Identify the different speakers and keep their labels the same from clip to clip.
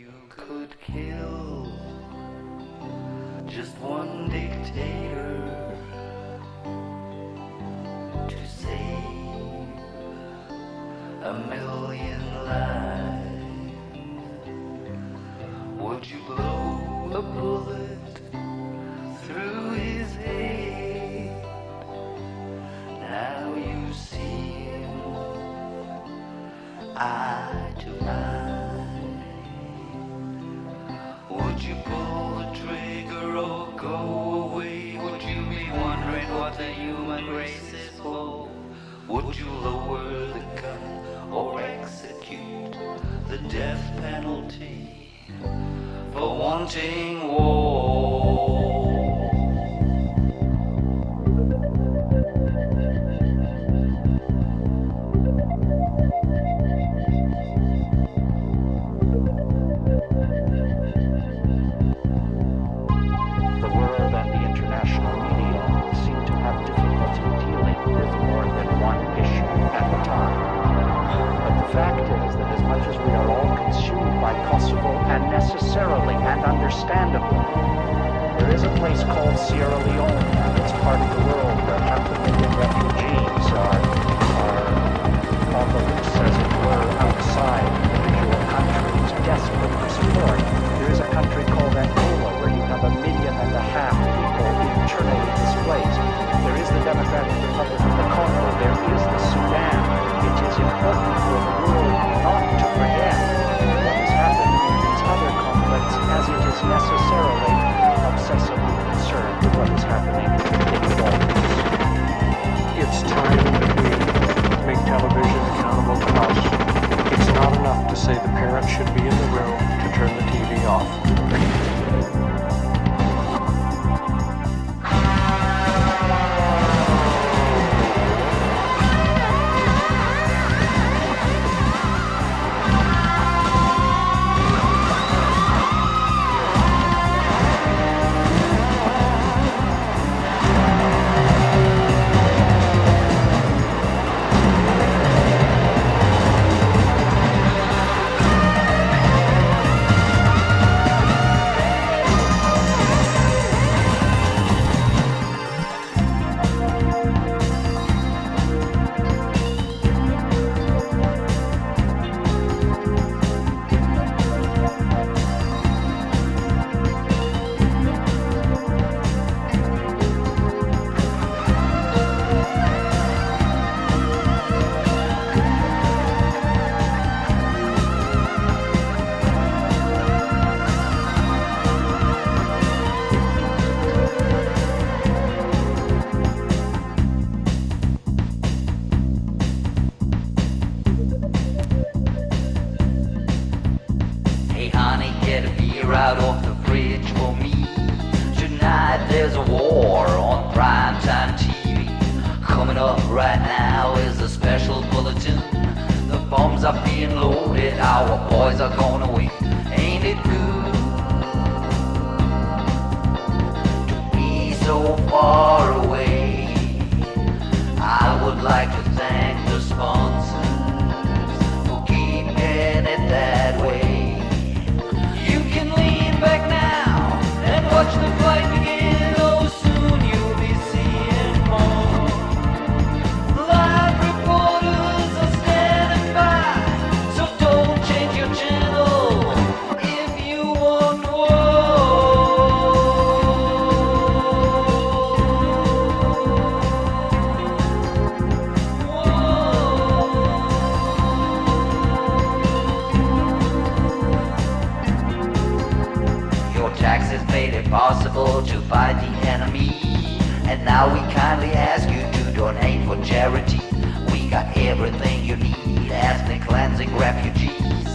Speaker 1: you could kill just one dictator to save a million lives, would you blow a bullet through his head? Now you see him eye to eye. Would you pull the trigger or go away? Would you be wondering what the human race is for? Would you lower the gun or execute the death penalty for wanting war?
Speaker 2: Kosovo, and necessarily and understandably, there is a place called Sierra Leone, and it's part of the world where 500 million refugees are on the loose, as it were, outside individual countries, desperate for support. There is a country called Angola, where you have 1.5 million people internally displaced. There is the Democratic Republic of the Congo. There is the Sudan. It is important for the world not to forget what is happening in these other conflicts, as it is necessarily obsessively concerned with what is happening in the Balkans.
Speaker 3: It's time that we make television accountable to us. It's not enough to say the parents should be in the room to turn the TV off.
Speaker 1: Out off the fridge for me. Tonight there's a war on primetime TV. Coming up right now is a special bulletin. The bombs are being loaded, our boys are gonna win. Ain't it good to be so far away? I would like to thank the sponsors for keeping it that way. Back now and watch the fight begin. Oh, soon you'll be seeing more. Live reporters are standing by, so don't change your channel if you want Taxes made it possible to fight the enemy, and now we kindly ask you to donate for charity. We got everything you need, ethnic cleansing refugees,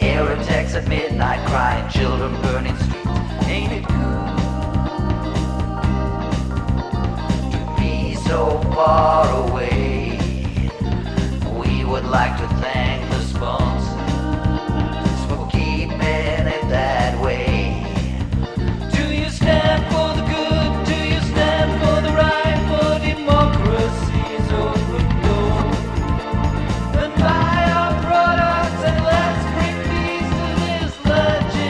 Speaker 1: air attacks at midnight, crying children, burning streets. Ain't it good to be so far away? We would like to thank the sponsors for keeping it that way. Stand for the good, do you stand for the right, for democracy's open door? And buy our products and let's bring peace to this legend.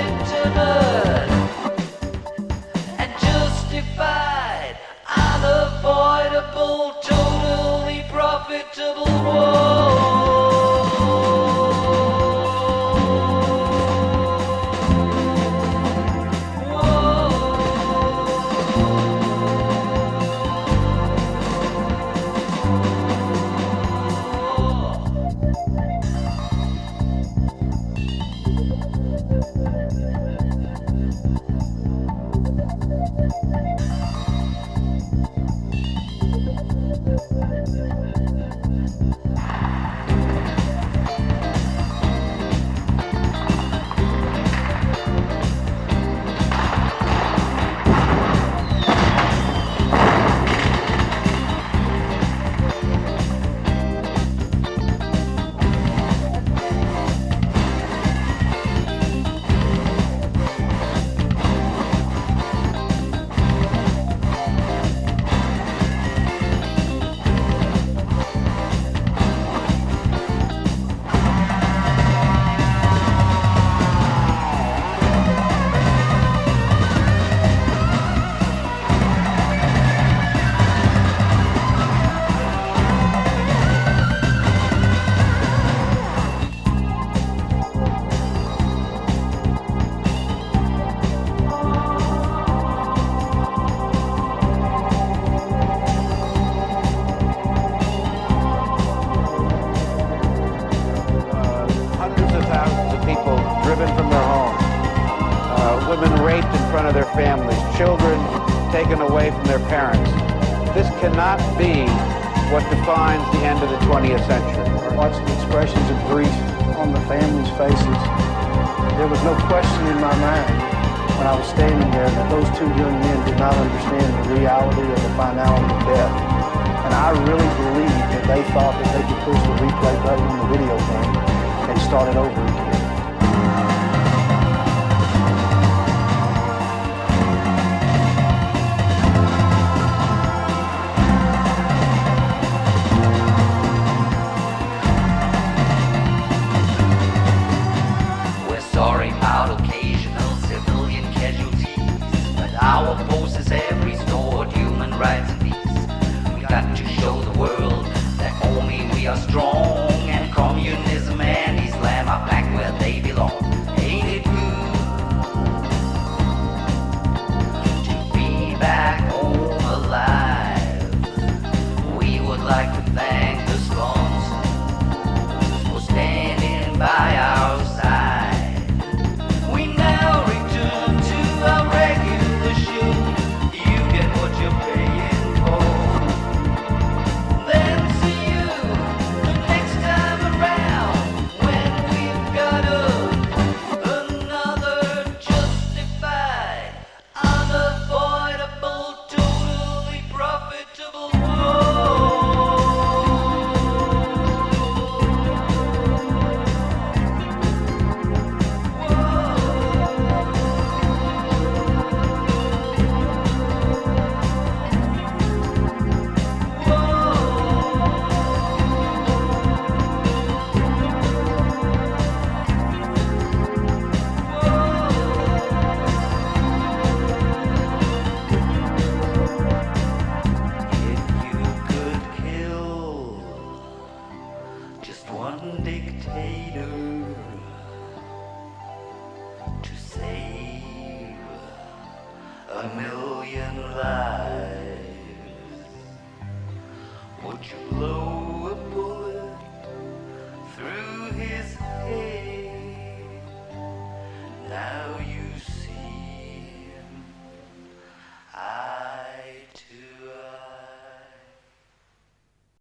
Speaker 4: Children taken away from their parents. This cannot be what defines the end of the 20th century.
Speaker 5: I watched the expressions of grief on the families' faces. There was no question in my mind when I was standing there that those two young men did not understand the reality of the finality of death. And I really believe that they thought that they could push the replay button on the video game and start it over again.
Speaker 1: Our forces have restored human rights and peace. We got to show the world that only we are strong, and communism and Islam are back where they belong. Ain't it good to be back home alive? We would like to thank the sponsors for standing by our side. We now return to our regular. You get what you're paying for. Then see you the next time around when we've got another justified, unavoidable, totally profitable war. One dictator to save a million lives.